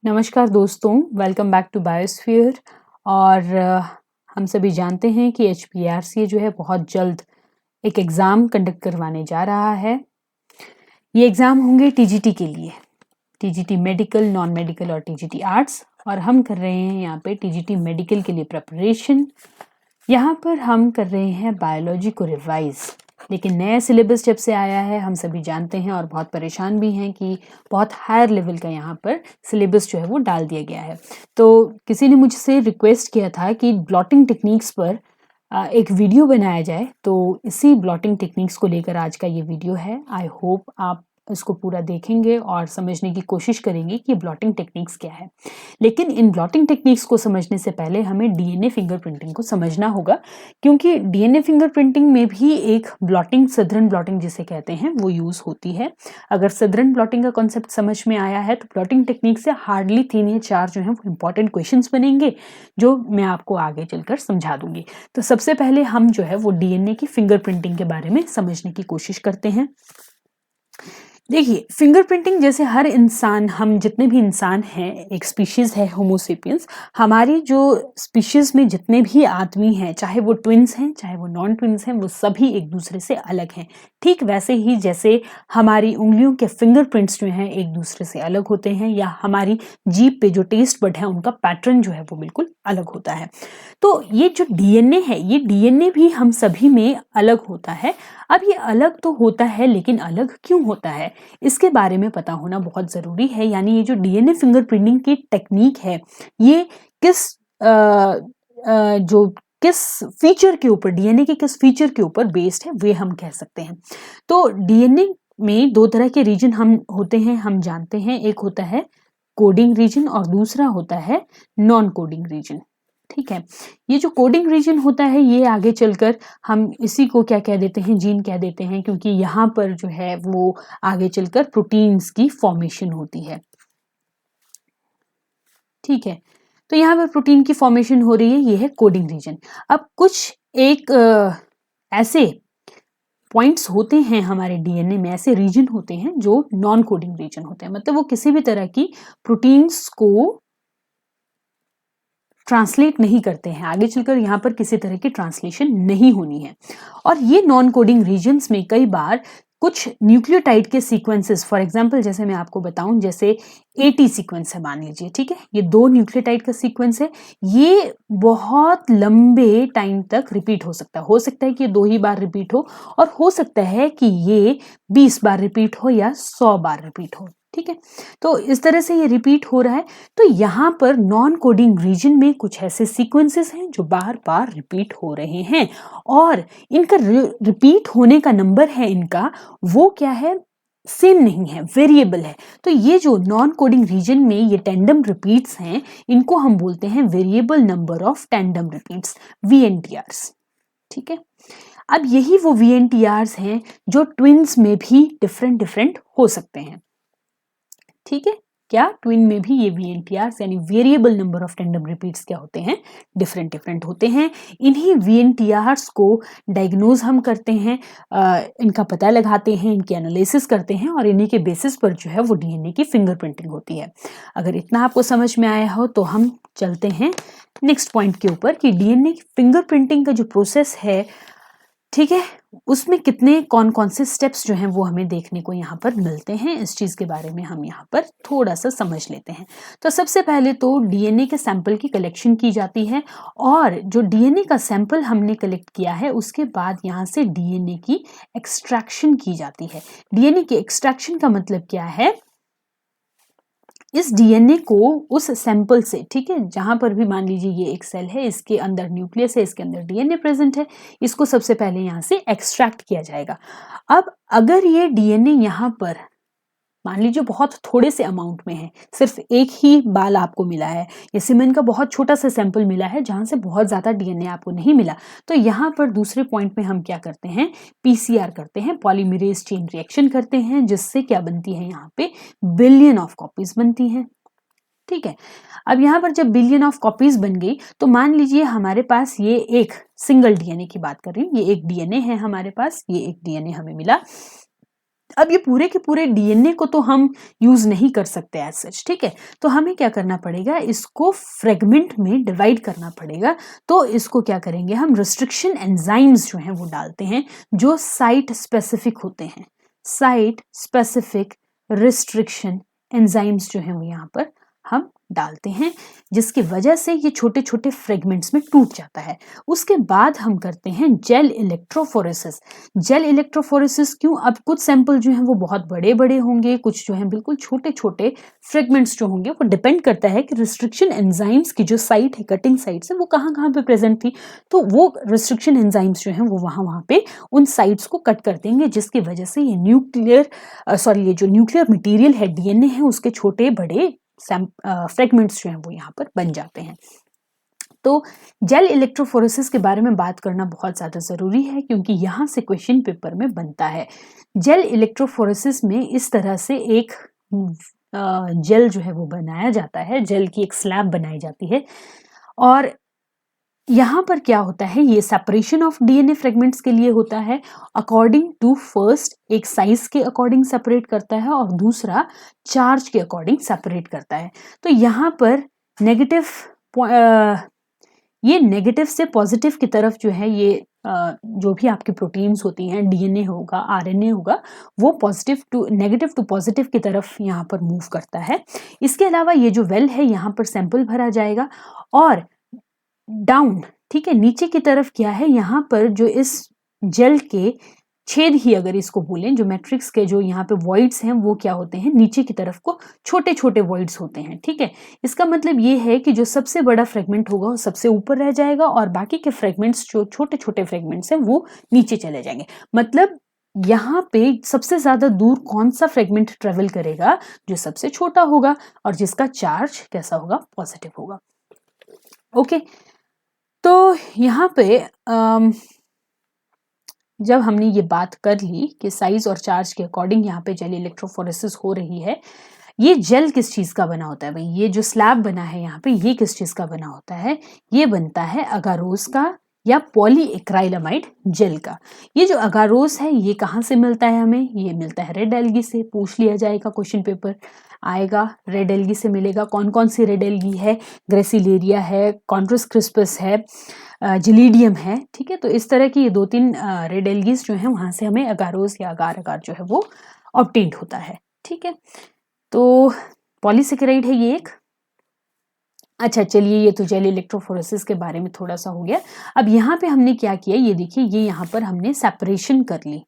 नमस्कार दोस्तों, welcome back to biosphere. और हम सभी जानते हैं कि HPRC जो है बहुत जल्द एक एग्ज़ाम कंडक्ट करवाने जा रहा है। ये एग्ज़ाम होंगे TGT के लिए, TGT मेडिकल, नॉन मेडिकल और TGT आर्ट्स। और हम कर रहे हैं यहाँ पे TGT मेडिकल के लिए प्रिपरेशन। यहाँ पर हम कर रहे हैं बायोलॉजी को रिवाइज़, लेकिन नया सिलेबस जब से आया है हम सभी जानते हैं और बहुत परेशान भी हैं कि बहुत हायर लेवल का यहाँ पर सिलेबस जो है वो डाल दिया गया है। तो किसी ने मुझसे रिक्वेस्ट किया था कि ब्लॉटिंग टेक्निक्स पर एक वीडियो बनाया जाए, तो इसी ब्लॉटिंग टेक्निक्स को लेकर आज का ये वीडियो है। आई होप आप इसको पूरा देखेंगे और समझने की कोशिश करेंगे कि ब्लॉटिंग टेक्निक्स क्या है। लेकिन इन ब्लॉटिंग टेक्निक्स को समझने से पहले हमें DNA फिंगरप्रिंटिंग को समझना होगा, क्योंकि DNA फिंगरप्रिंटिंग में भी एक ब्लॉटिंग, सदरन ब्लॉटिंग जिसे कहते हैं, वो यूज़ होती है। अगर सदरन ब्लॉटिंग का कॉन्सेप्ट समझ में आया है तो ब्लॉटिंग टेक्निक से हार्डली 3 या 4 जो हैं वो इंपॉर्टेंट क्वेश्चंस बनेंगे, जो मैं आपको आगे चलकर समझा दूंगी। तो सबसे पहले हम जो है वो DNA की फिंगरप्रिंटिंग के बारे में समझने की कोशिश करते हैं। देखिए, फिंगरप्रिंटिंग जैसे हर इंसान, हम जितने भी इंसान हैं, एक स्पीशीज़ है होमोसेपियंस। हमारी जो स्पीशीज़ में जितने भी आदमी हैं, चाहे वो ट्विन्स हैं चाहे वो नॉन ट्विन्स हैं, वो सभी एक दूसरे से अलग हैं। ठीक वैसे ही जैसे हमारी उंगलियों के फिंगरप्रिंट्स जो हैं एक दूसरे से अलग होते हैं, या हमारी जीभ पे जो टेस्ट बड है उनका पैटर्न जो है वो बिल्कुल अलग होता है। तो ये जो DNA है, ये DNA भी हम सभी में अलग होता है। अब ये अलग तो होता है, लेकिन अलग क्यों होता है, इसके बारे में पता होना बहुत ज़रूरी है। यानी ये जो DNA फिंगरप्रिंटिंग की टेक्निक है, ये किस फीचर के ऊपर, DNA के किस फीचर के ऊपर बेस्ड है, वे हम कह सकते हैं। तो DNA में 2 तरह के रीजन हम होते हैं, हम जानते हैं। एक होता है कोडिंग रीजन और दूसरा होता है नॉन कोडिंग रीजन। ठीक है, ये जो कोडिंग रीजन होता है, ये आगे चलकर हम इसी को क्या कह देते हैं, जीन कह देते हैं, क्योंकि यहाँ पर जो है वो आगे चलकर प्रोटीन्स की फॉर्मेशन होती है। ठीक है, तो यहाँ पर प्रोटीन की फॉर्मेशन हो रही है, ये है कोडिंग रीजन। अब कुछ एक ऐसे पॉइंट्स होते हैं हमारे DNA में, ऐसे रीजन होते हैं जो नॉन कोडिंग रीजन होते हैं, मतलब वो किसी भी तरह की प्रोटीन्स को ट्रांसलेट नहीं करते हैं। आगे चलकर यहाँ पर किसी तरह की ट्रांसलेशन नहीं होनी है। और ये नॉन कोडिंग रीजन्स में कई बार कुछ न्यूक्लियोटाइड के सीक्वेंसेस, फॉर एग्जांपल जैसे मैं आपको बताऊं, जैसे AT सीक्वेंस है मान लीजिए, ठीक है, ये 2 न्यूक्लियोटाइड का सीक्वेंस है। ये बहुत लंबे टाइम तक रिपीट हो सकता है कि ये 2 ही बार रिपीट हो, और हो सकता है कि ये 20 बार रिपीट हो या 100 बार रिपीट हो। ठीक है, तो इस तरह से ये रिपीट हो रहा है। तो यहाँ पर नॉन कोडिंग रीजन में कुछ ऐसे सीक्वेंसेस हैं जो बार बार रिपीट हो रहे हैं, और इनका रिपीट होने का नंबर है इनका, वो क्या है, सेम नहीं है, वेरिएबल है। तो ये जो नॉन कोडिंग रीजन में ये टेंडम रिपीट्स हैं, इनको हम बोलते हैं variable number of tandem repeats, VNTRs। ठीक है, अब यही वो VNTRs हैं जो ट्विन्स में भी डिफरेंट हो सकते हैं। ठीक है, क्या ट्विन में भी ये VNTRs यानी variable number of tandem repeats क्या होते हैं, डिफरेंट होते हैं। इन्हीं VNTRs को डायग्नोज हम करते हैं, इनका पता लगाते हैं, इनकी एनालिसिस करते हैं, और इन्हीं के बेसिस पर जो है वो DNA की फिंगरप्रिंटिंग होती है। अगर इतना आपको समझ में आया हो तो हम चलते हैं नेक्स्ट पॉइंट के ऊपर कि DNA फिंगरप्रिंटिंग का जो प्रोसेस है, ठीक है, उसमें कौन से स्टेप्स जो हैं वो हमें देखने को यहाँ पर मिलते हैं। इस चीज़ के बारे में हम यहाँ पर थोड़ा सा समझ लेते हैं। तो सबसे पहले तो DNA के सैंपल की कलेक्शन की जाती है, और जो DNA का सैंपल हमने कलेक्ट किया है उसके बाद यहाँ से DNA की एक्सट्रैक्शन की जाती है। DNA की एक्सट्रैक्शन का मतलब क्या है, इस DNA को उस सैंपल से, ठीक है, जहां पर भी मान लीजिए ये एक सेल है, इसके अंदर न्यूक्लियस है, इसके अंदर DNA प्रेजेंट है, इसको सबसे पहले यहां से एक्सट्रैक्ट किया जाएगा। अब अगर ये DNA यहां पर मान लीजिए बहुत थोड़े से अमाउंट में है, सिर्फ एक ही बाल आपको मिला है, या सीमेन का बहुत छोटा सा सैंपल मिला है जहां से बहुत ज्यादा DNA आपको नहीं मिला, तो यहाँ पर दूसरे पॉइंट में हम क्या करते हैं, PCR करते हैं, पॉलीमरेज चेन रिएक्शन करते हैं, जिससे क्या बनती है, यहाँ पे बिलियन ऑफ कॉपीज बनती हैं। ठीक है, अब यहाँ पर जब बिलियन ऑफ कॉपीज बन गई, तो मान लीजिए हमारे पास ये एक सिंगल DNA की बात कर रही हूँ, ये एक DNA है हमारे पास, ये एक DNA हमें मिला। अब ये पूरे के पूरे डीएनए को तो हम यूज नहीं कर सकते एज सच, ठीक है। तो हमें क्या करना पड़ेगा, इसको फ्रेगमेंट में डिवाइड करना पड़ेगा। तो इसको क्या करेंगे हम, रिस्ट्रिक्शन एंजाइम्स जो हैं वो डालते हैं, जो साइट स्पेसिफिक होते हैं। साइट स्पेसिफिक रिस्ट्रिक्शन एंजाइम्स जो हैं वो यहाँ पर हम डालते हैं, जिसकी वजह से ये छोटे छोटे फ्रेगमेंट्स में टूट जाता है। उसके बाद हम करते हैं जेल इलेक्ट्रोफोरेसिस। जेल इलेक्ट्रोफोरेसिस क्यों, अब कुछ सैंपल जो हैं वो बहुत बड़े बड़े होंगे, कुछ जो हैं बिल्कुल छोटे छोटे फ्रेगमेंट्स जो होंगे, वो डिपेंड करता है कि रिस्ट्रिक्शन एंजाइम्स की जो साइट है, कटिंग साइट्स है, वो कहाँ कहाँ पे प्रेजेंट थी। तो वो रिस्ट्रिक्शन एंजाइम्स जो हैं वो वहाँ पे उन साइट्स को कट कर देंगे, जिसकी वजह से ये ये जो न्यूक्लियर मटीरियल है, डीएनए है, उसके छोटे बड़े फ्रेगमेंट्स जो हैं वो यहाँ पर बन जाते हैं। तो जेल इलेक्ट्रोफोरेसिस के बारे में बात करना बहुत ज़्यादा ज़रूरी है, क्योंकि यहाँ से क्वेश्चन पेपर में बनता है। जेल इलेक्ट्रोफोरेसिस में इस तरह से एक जेल जो है वो बनाया जाता है, जेल की एक स्लैब बनाई जाती है, और यहाँ पर क्या होता है, ये सेपरेशन ऑफ डीएनए फ्रेगमेंट्स के लिए होता है। अकॉर्डिंग टू फर्स्ट, एक साइज के अकॉर्डिंग सेपरेट करता है, और दूसरा चार्ज के अकॉर्डिंग सेपरेट करता है। तो यहाँ पर ये नेगेटिव से पॉजिटिव की तरफ जो है, ये जो भी आपकी प्रोटीन्स होती हैं, डीएनए होगा, आरएनए होगा, वो नेगेटिव टू पॉजिटिव की तरफ यहाँ पर मूव करता है। इसके अलावा ये जो वेल है, यहाँ पर सैंपल भरा जाएगा, और डाउन, ठीक है, नीचे की तरफ क्या है, यहाँ पर जो इस जेल के छेद ही अगर इसको बोलें, जो मैट्रिक्स के जो यहाँ पे वॉइड्स हैं, वो क्या होते हैं, नीचे की तरफ को छोटे छोटे वॉइड्स होते हैं, ठीक है। इसका मतलब ये है कि जो सबसे बड़ा फ्रेगमेंट होगा वो सबसे ऊपर रह जाएगा, और बाकी के फ्रेगमेंट्स, जो छोटे छोटे फ्रेगमेंट्स हैं, वो नीचे चले जाएंगे। मतलब यहाँ पे सबसे ज्यादा दूर कौन सा फ्रेगमेंट ट्रेवल करेगा, जो सबसे छोटा होगा, और जिसका चार्ज कैसा होगा, पॉजिटिव होगा। ओके, तो यहाँ पे जब हमने ये बात कर ली कि साइज और चार्ज के अकॉर्डिंग यहाँ पे जेल इलेक्ट्रोफोरेसिस हो रही है, ये जेल किस चीज का बना होता है भाई, ये जो स्लैब बना है यहाँ पे, ये किस चीज का बना होता है, ये बनता है अगारोस का या पॉलीएक्राइलामाइड जेल का। ये जो अगारोस है, ये कहाँ से मिलता है हमें, ये मिलता है रेड एल्गी से। पूछ लिया जाएगा, क्वेश्चन पेपर आएगा, रेड एल्गी से मिलेगा। कौन कौन सी रेड एल्गी है, ग्रेसिलेरिया है, कॉन्ट्रस क्रिस्पस है, जिलीडियम है, ठीक है। तो इस तरह की ये 2-3 रेड एल्गीज जो है, वहां से हमें अगारोस या अगार अगार जो है वो ऑब्टेन्ड होता है, ठीक है। तो पॉलीसेकेराइड है ये एक। अच्छा चलिए, ये तो जेल इलेक्ट्रोफोरेसिस के बारे में थोड़ा सा हो गया। अब यहाँ पे हमने क्या किया, ये देखिए, ये यहाँ पर हमने सेपरेशन कर ली।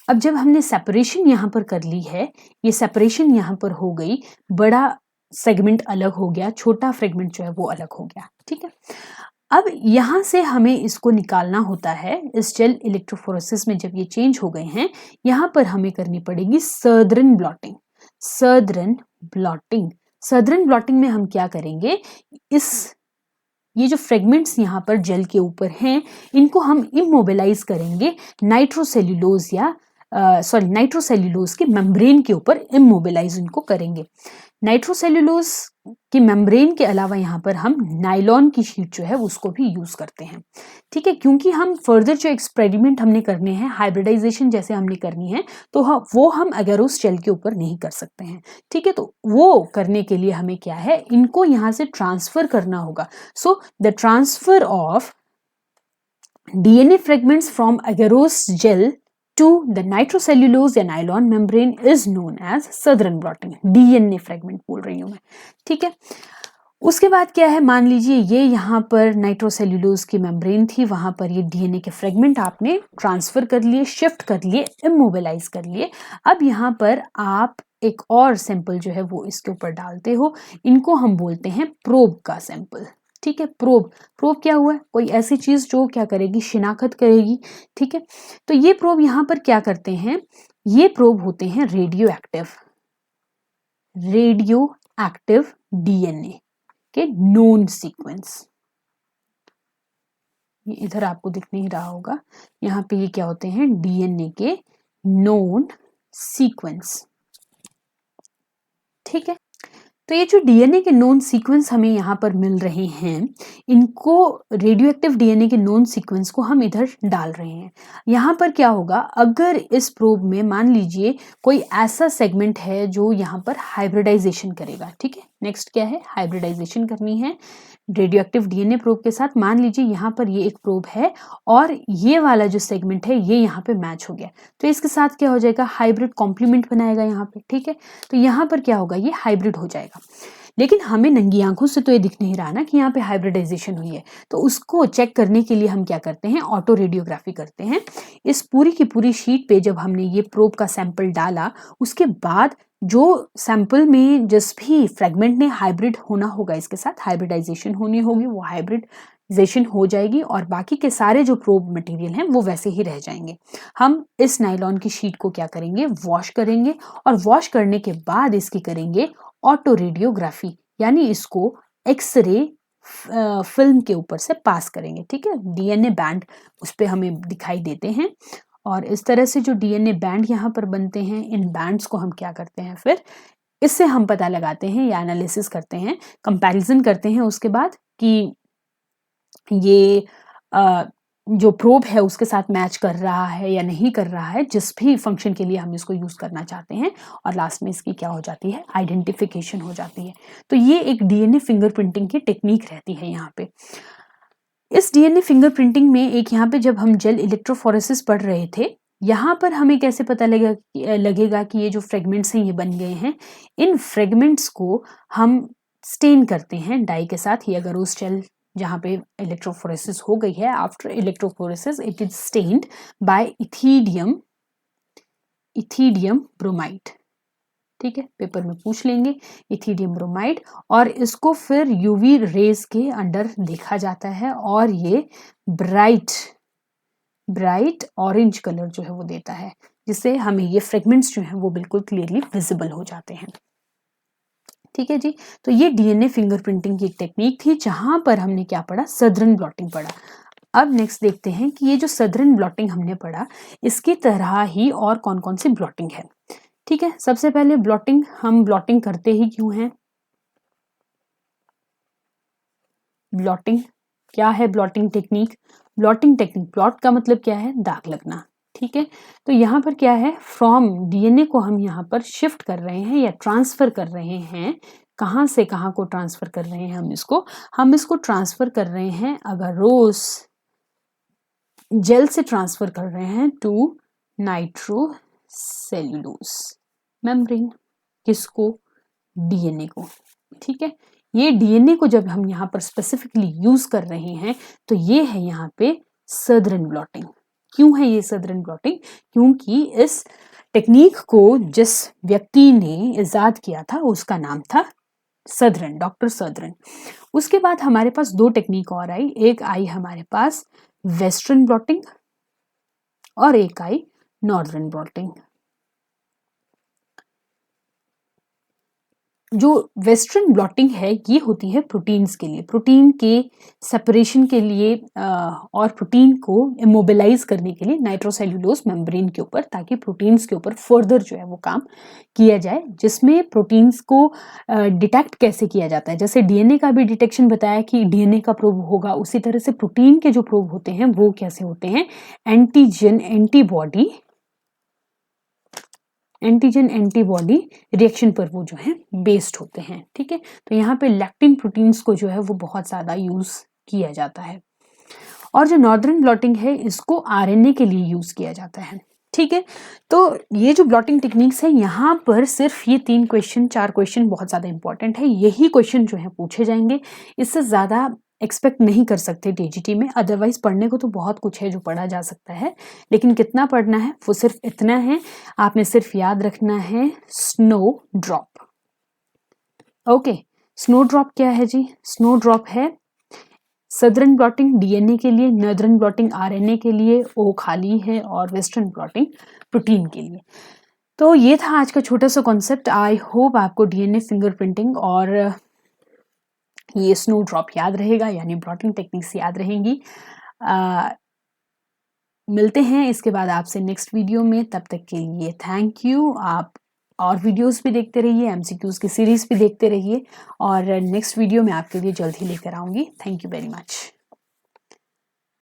अब जब हमने सेपरेशन यहाँ पर कर ली है, ये सेपरेशन यहाँ पर हो गई, बड़ा सेगमेंट अलग हो गया, छोटा फ्रेगमेंट जो है वो अलग हो गया, ठीक है। अब यहाँ से हमें इसको निकालना होता है। इस जेल इलेक्ट्रोफोरेसिस में जब ये चेंज हो गए हैं, यहाँ पर हमें करनी पड़ेगी southern blotting. Southern blotting, southern blotting में हम क्या करेंगे, ये जो फ्रेगमेंट्स यहाँ पर जेल के ऊपर हैं, इनको हम इमोबिलाइज करेंगे नाइट्रोसेल्यूलोज की मेम्ब्रेन के ऊपर इमोबिलाइज इनको करेंगे। नाइट्रोसेल्यूलोज की मेम्ब्रेन के अलावा यहाँ पर हम नायलॉन की शीट जो है उसको भी यूज करते हैं, ठीक है। क्योंकि हम फर्दर जो एक्सपेरिमेंट हमने करने हैं, हाइब्रिडाइजेशन जैसे हमने करनी है, तो वो हम अगेरोस जेल के ऊपर नहीं कर सकते हैं, ठीक है। तो वो करने के लिए हमें क्या है, इनको यहाँ से ट्रांसफर करना होगा। So the transfer of DNA fragments from agarose gel to the nitrocellulose या nylon membrane is known as southern blotting। DNA fragment बोल रही हूं मैं, ठीक है। उसके बाद क्या है, मान लीजिए ये यहाँ पर नाइट्रोसेल्यूलोज की मेम्ब्रेन थी, वहां पर ये डीएनए के फ्रेगमेंट आपने ट्रांसफर कर लिए, शिफ्ट कर लिए, इमोबिलाइज कर लिए। अब यहाँ पर आप एक और सैंपल जो है वो इसके ऊपर डालते हो, इनको हम बोलते हैं प्रोब का सैंपल, ठीक है। प्रोब क्या हुआ, कोई ऐसी चीज जो क्या करेगी, शिनाख्त करेगी, ठीक है। तो ये प्रोब यहाँ पर क्या करते हैं, ये प्रोब होते हैं रेडियो एक्टिव डीएनए के नोन सीक्वेंस। ये इधर आपको दिख नहीं रहा होगा, यहाँ पे ये क्या होते हैं, डीएनए के नोन सीक्वेंस, ठीक है। तो ये जो डीएनए के नोन सीक्वेंस हमें यहाँ पर मिल रहे हैं, इनको रेडियो एक्टिव डीएनए के नोन सीक्वेंस को हम इधर डाल रहे हैं। यहाँ पर क्या होगा, अगर इस प्रोब में मान लीजिए कोई ऐसा सेगमेंट है जो यहाँ पर हाइब्रिडाइजेशन करेगा, ठीक है, नेक्स्ट क्या है, हाइब्रिडाइजेशन करनी है रेडियो एक्टिव डीएनए प्रोब के साथ। मान लीजिए यहाँ पर ये एक प्रोब है और ये वाला जो सेगमेंट है ये यहाँ पे मैच हो गया, तो इसके साथ क्या हो जाएगा, हाइब्रिड कॉम्प्लीमेंट बनाएगा यहाँ पे, ठीक है। तो यहाँ पर क्या होगा, ये हाइब्रिड हो जाएगा। लेकिन हमें नंगी आंखों से तो ये दिख नहीं रहा ना कि यहाँ पे हाइब्रिडाइजेशन हुई है, तो उसको चेक करने के लिए हम क्या करते हैं, ऑटो रेडियोग्राफी करते हैं। इस पूरी की पूरी शीट पे जब हमने ये प्रोब का सैंपल डाला, उसके बाद जो सैंपल में जिस भी फ्रेगमेंट ने हाइब्रिड होना होगा, इसके साथ हाइब्रिडाइजेशन होनी होगी, वो हाइब्रिडाइजेशन हो जाएगी और बाकी के सारे जो प्रोब मटेरियल हैं वो वैसे ही रह जाएंगे। हम इस नायलॉन की शीट को क्या करेंगे, वॉश करेंगे और वॉश करने के बाद इसकी करेंगे ऑटो रेडियोग्राफी, यानी इसको एक्सरे फिल्म के ऊपर से पास करेंगे, ठीक है। डीएनए बैंड उस पर हमें दिखाई देते हैं और इस तरह से जो डीएनए बैंड यहाँ पर बनते हैं, इन बैंड्स को हम क्या करते हैं, फिर इससे हम पता लगाते हैं या एनालिसिस करते हैं, कंपैरिजन करते हैं उसके बाद कि ये जो प्रोब है उसके साथ मैच कर रहा है या नहीं कर रहा है, जिस भी फंक्शन के लिए हम इसको यूज करना चाहते हैं, और लास्ट में इसकी क्या हो जाती है, आइडेंटिफिकेशन हो जाती है। तो ये एक डीएनए फिंगरप्रिंटिंग की टेक्निक रहती है यहाँ पे। इस डीएनए फिंगरप्रिंटिंग में एक यहाँ पे जब हम जेल इलेक्ट्रोफोरेसिस पढ़ रहे थे, यहाँ पर हमें कैसे पता लगेगा कि ये जो फ्रेगमेंट्स हैं ये बन गए हैं। इन फ्रेगमेंट्स को हम स्टेन करते हैं डाई के साथ, ये अगर उस जेल जहाँ पे इलेक्ट्रोफोरेसिस हो गई है, after electrophoresis it is stained by ethidium bromide, ठीक है, पेपर में पूछ लेंगे इथिडियम ब्रोमाइड, और इसको फिर यूवी रेज के अंडर देखा जाता है और ये ब्राइट ऑरेंज कलर जो है वो देता है, जिससे हमें ये फ्रेगमेंट्स जो हैं वो बिल्कुल क्लियरली विजिबल हो जाते हैं, ठीक है जी। तो ये डीएनए फिंगरप्रिंटिंग की एक टेक्निक थी जहां पर हमने क्या पढ़ा, सदरन ब्लॉटिंग पढ़ा। अब नेक्स्ट देखते हैं कि ये जो सदरन ब्लॉटिंग हमने पढ़ा, इसकी तरह ही और कौन कौन सी ब्लॉटिंग है, ठीक है। सबसे पहले ब्लॉटिंग, हम ब्लॉटिंग करते ही क्यों हैं, ब्लॉटिंग क्या है, ब्लॉटिंग टेक्निक, ब्लॉट का मतलब क्या है, दाग लगना, ठीक है। तो यहाँ पर क्या है, फ्रॉम डीएनए को हम यहाँ पर शिफ्ट कर रहे हैं या ट्रांसफर कर रहे हैं, कहाँ से कहाँ को ट्रांसफर कर रहे हैं, हम इसको ट्रांसफर कर रहे हैं अगारोस जेल से ट्रांसफर कर रहे हैं टू नाइट्रोसेल्यूलोज मेम्ब्रेन, किसको, डीएनए को, ठीक है। ये डीएनए को जब हम यहाँ पर स्पेसिफिकली यूज कर रहे हैं, तो ये है यहाँ पे सदरन ब्लॉटिंग। क्यों है ये सदरन ब्लॉटिंग, क्योंकि इस टेक्निक को जिस व्यक्ति ने इजाद किया था उसका नाम था सदरन, डॉक्टर सदरन। उसके बाद हमारे पास दो टेक्निक और आई, एक आई हमारे पास वेस्टर्न ब्लॉटिंग और एक आई नॉर्दर्न ब्लॉटिंग। जो वेस्टर्न ब्लॉटिंग है ये होती है प्रोटीन्स के लिए, प्रोटीन के सेपरेशन के लिए और प्रोटीन को इमोबिलाइज करने के लिए नाइट्रोसेल्यूलोज मेम्ब्रेन के ऊपर, ताकि प्रोटीन्स के ऊपर फर्दर जो है वो काम किया जाए, जिसमें प्रोटीन्स को डिटेक्ट कैसे किया जाता है। जैसे डीएनए का भी डिटेक्शन बताया कि डीएनए का प्रोब होगा, उसी तरह से प्रोटीन के जो प्रोब होते हैं वो कैसे होते हैं, एंटीजन एंटीबॉडी रिएक्शन पर वो जो है बेस्ड होते हैं, ठीक है। तो यहाँ पे लैक्टिन प्रोटीन्स को जो है वो बहुत ज़्यादा यूज किया जाता है, और जो नॉर्दर्न ब्लॉटिंग है इसको आरएनए के लिए यूज किया जाता है, ठीक है। तो ये जो ब्लॉटिंग टेक्निक्स है, यहाँ पर सिर्फ ये 4 क्वेश्चन बहुत ज़्यादा इंपॉर्टेंट है, यही क्वेश्चन जो है पूछे जाएंगे, इससे ज़्यादा एक्सपेक्ट नहीं कर सकते टीजीटी में। अदरवाइज पढ़ने को तो बहुत कुछ है जो पढ़ा जा सकता है, लेकिन कितना पढ़ना है वो सिर्फ इतना है, आपने सिर्फ याद रखना है snow drop. Okay, snow drop क्या है जी, स्नो ड्रॉप है सदर्न ब्लॉटिंग डीएनए के लिए, नॉर्दर्न ब्लॉटिंग आरएनए के लिए, ओ खाली है, और वेस्टर्न ब्लॉटिंग प्रोटीन के लिए। तो ये था आज का छोटा सा कॉन्सेप्ट। आई होप आपको डीएनए फिंगरप्रिंटिंग और ये स्नो ड्रॉप याद रहेगा, यानी ब्लॉटिंग टेक्निक्स याद रहेंगी। मिलते हैं इसके बाद आपसे नेक्स्ट वीडियो में, तब तक के लिए थैंक यू। आप और वीडियोस भी देखते रहिए, एमसीक्यूज की सीरीज भी देखते रहिए और नेक्स्ट वीडियो मैं आपके लिए जल्द ही लेकर आऊँगी। Thank you very much.